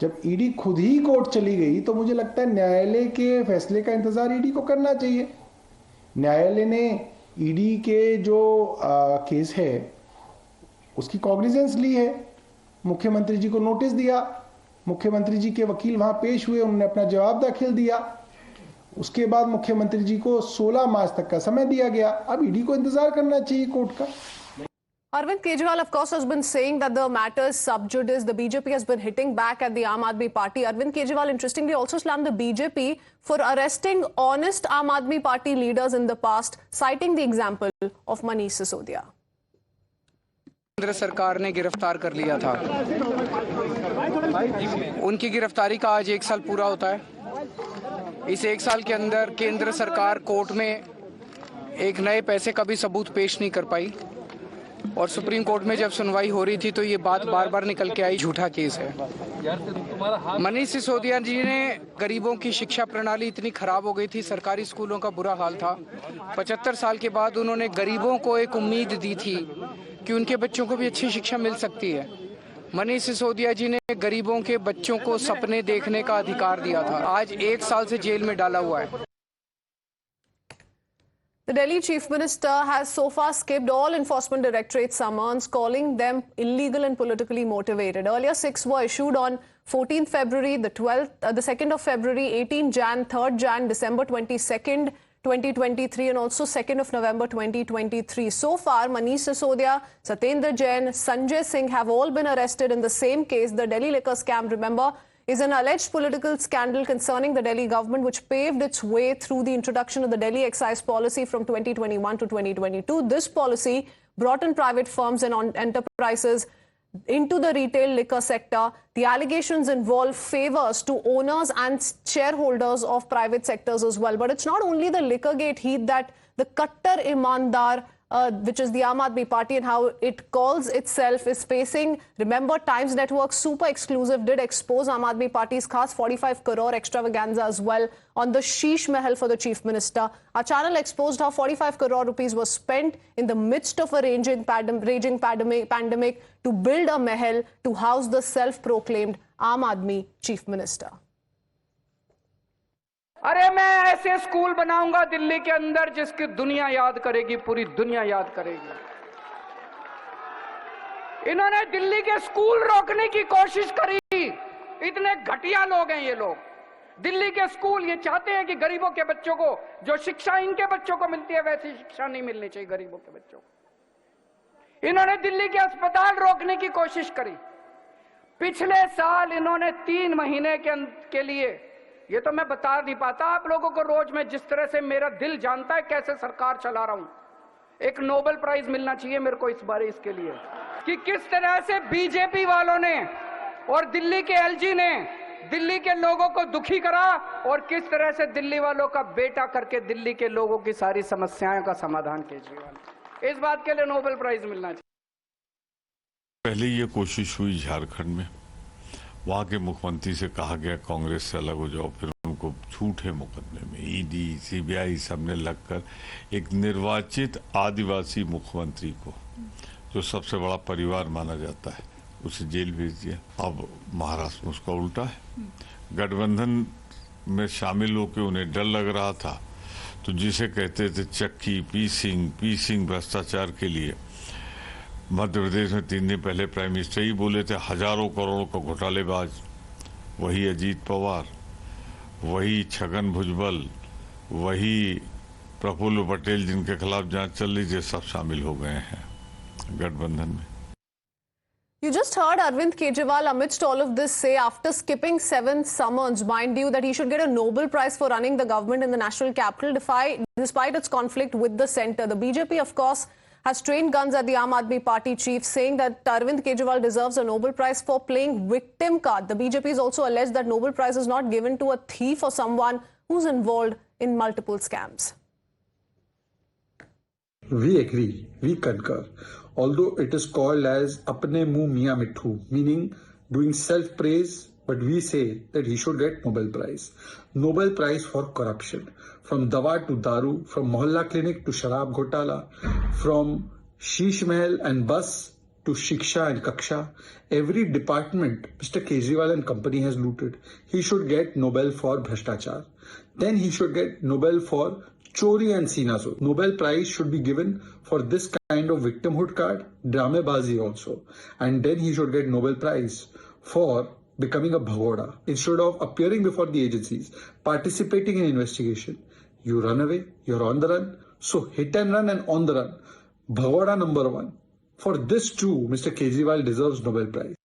जब ईडी खुद ही कोर्ट चली गई तो मुझे लगता है न्यायालय के फैसले का इंतजार ईडी को करना चाहिए। न्यायालय ने ईडी के जो केस है उसकी कॉग्निजेंस ली है, मुख्यमंत्री जी को नोटिस दिया, मुख्यमंत्री जी के वकील वहां पेश हुए, उन्होंने अपना जवाब दाखिल दिया, उसके बाद मुख्यमंत्री जी को 16 मार्च तक का समय दिया गया। अब ईडी को इंतजार करना चाहिए कोर्ट का। Arvind Kejriwal, of course, has been saying that the matter is sub judice. The BJP has been hitting back at the Aam Aadmi Party. Arvind Kejriwal, interestingly, also slammed the BJP for arresting honest Aam Aadmi Party leaders in the past, citing the example of Manish Sisodia. केंद्र सरकार ने गिरफ्तार कर लिया था। उनकी गिरफ्तारी का आज 1 साल पूरा होता है। इस 1 साल के अंदर केंद्र सरकार कोर्ट में एक नए पैसे का भी सबूत पेश नहीं कर पाई और सुप्रीम कोर्ट में जब सुनवाई हो रही थी तो ये बात बार बार निकल के आई, झूठा केस है। मनीष सिसोदिया जी ने गरीबों की शिक्षा प्रणाली इतनी खराब हो गई थी, सरकारी स्कूलों का बुरा हाल था। 75 साल के बाद उन्होंने गरीबों को एक उम्मीद दी थी कि उनके बच्चों को भी अच्छी शिक्षा मिल सकती है। मनीष सिसोदिया जी ने गरीबों के बच्चों को सपने देखने का अधिकार दिया था। आज 1 साल से जेल में डाला हुआ है। The Delhi Chief Minister has so far skipped all Enforcement Directorate summons, calling them illegal and politically motivated. Earlier, 6 were issued on 14th February, the 2nd of February, 18th Jan, 3rd Jan, December 22nd, 2023 and also 2nd of November 2023. So far, Manish Sisodia, Satyendra Jain, Sanjay Singh have all been arrested in the same case. The Delhi liquor scam, remember, is an alleged political scandal concerning the Delhi government which paved its way through the introduction of the Delhi excise policy from 2021 to 2022. This policy brought in private firms and enterprises into the retail liquor sector. The allegations involve favors to owners and shareholders of private sectors as well. But it's not only the Liquorgate heat that the Kattar Imandar, which is the Aam Aadmi Party and how it calls itself, is facing. Remember, Times Network super exclusive did expose Aam Aadmi Party's khas 45 crore extravaganza as well on the Sheesh Mahal for the Chief Minister. Our channel exposed how 45 crore rupees was spent in the midst of a raging pandemic to build a mahal to house the self-proclaimed Aam Aadmi Chief Minister. अरे मैं ऐसे school बनाऊंगा दिल्ली के अंदर जिसकी दुनिया याद करेगी, पूरी दुनिया याद करेगी। इन्होंने दिल्ली के स्कूल रोकने की कोशिश करी। इतने घटिया लोग हैं ये लोग। दिल्ली के स्कूल ये चाहते हैं कि गरीबों के बच्चों को जो शिक्षा इनके बच्चों को मिलती है वैसी शिक्षा नहीं मिलनी चाहिए गरीबों के बच्चों को। इन्होंने दिल्ली के अस्पताल रोकने की कोशिश करी। पिछले साल इन्होंने 3 महीने के लिए, ये तो मैं बता नहीं पाता आप लोगों को, रोज में जिस तरह से मेरा दिल जानता है कैसे सरकार चला रहा हूं, एक नोबेल प्राइज मिलना चाहिए मेरे को इस बार इसके लिए कि किस तरह से बीजेपी वालों ने और दिल्ली के एलजी ने दिल्ली के लोगों को दुखी करा और किस तरह से दिल्ली वालों का बेटा करके दिल्ली के लोगों की सारी समस्याओं का समाधान केजरीवाल। इस बात के लिए नोबेल प्राइज मिलना चाहिए। पहले ये कोशिश हुई झारखंड में, वहाँ के मुख्यमंत्री से कहा गया कांग्रेस से अलग हो जाओ, फिर उनको झूठे मुकदमे में ईडी सीबीआई सबने लगकर एक निर्वाचित आदिवासी मुख्यमंत्री को, जो सबसे बड़ा परिवार माना जाता है, उसे जेल भेज दिया। अब महाराष्ट्र में उसका उल्टा है। गठबंधन में शामिल होकर उन्हें डर लग रहा था, तो जिसे कहते थे चक्की पीसिंग भ्रष्टाचार के लिए, मध्य प्रदेश में 3 दिन पहले प्राइम मिनिस्टर ही बोले थे हजारों करोड़ों का घोटालेबाज, वही अजीत पवार, वही छगन भुजबल, वही प्रफुल्ल पटेल जिनके खिलाफ जांच चल रही थी, सब शामिल हो गए हैं गठबंधन में। You just heard Arvind Kejriwal amidst all of this say, after skipping 7 summons, mind you, that he should get a Nobel Prize for running the government in the national capital despite its conflict with the centre. The BJP, of course, has trained guns at the Aam Aadmi Party chief, saying that Arvind Kejriwal deserves a Nobel Prize for playing victim card. The BJP has also alleged that Nobel Prize is not given to a thief or someone who's involved in multiple scams. We agree, we concur. Although it is called as apne muh miyan mithu, meaning doing self-praise, but we say that he should get Nobel Prize. Nobel Prize for corruption. From dawa to daru, from mohalla clinic to sharab ghotala, from Sheesh Mahal and bus to Shiksha and Kaksha, every department Mr. Kejriwal and company has looted. He should get Nobel for Bhrashtachar. Then he should get Nobel for Chori and Sinazo. Nobel Prize should be given for this kind of victimhood card, Dramebazi also. And then he should get Nobel Prize for becoming a bhagoda. Instead of appearing before the agencies, participating in investigation, you run away, you're on the run. So hit and run and on the run. Bhagoda number one. For this too, Mr. Kejriwal deserves Nobel Prize.